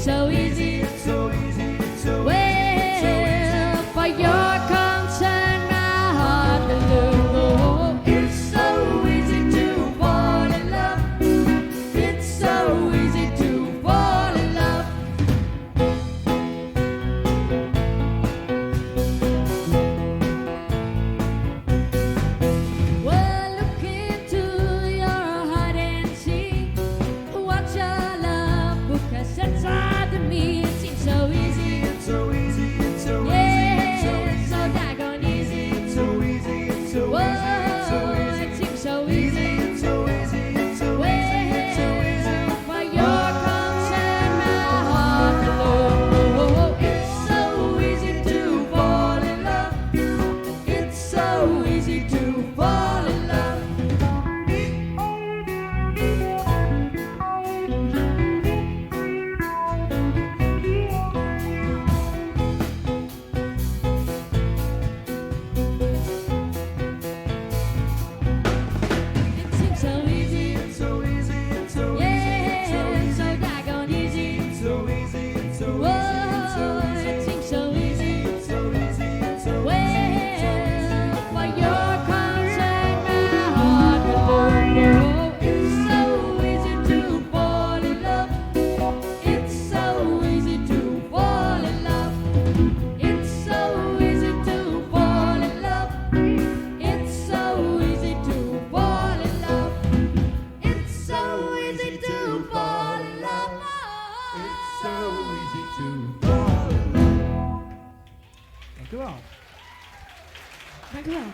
so easy. It's so easy. It's so Well, for your concern, my heart will it's so easy to fall in love. It's so easy to fall in love. Well, look into your heart and see what your love book has inside of me. It seems so easy. It's so easy. It's so Yeah, it's so daggone easy. It's so easy. It's so Whoa, easy. it seems so easy. It's so easy. It's so Well, for your concern, my heart will it's so easy to fall in love. It's so easy to fall in love. It seems so easy. It's so easy. It's so Yeah, it's so daggone easy. It's so easy. It's so Whoa, it seems so easy. It's so easy. It's so Well, for your concern, my heart will know. It's so easy to fall in love. It's so easy to fall in love. It's so easy to fall in love. It's so easy to fall in love. It's so easy to fall in love. It's so easy to fall in love. Dank u wel. Dank u wel.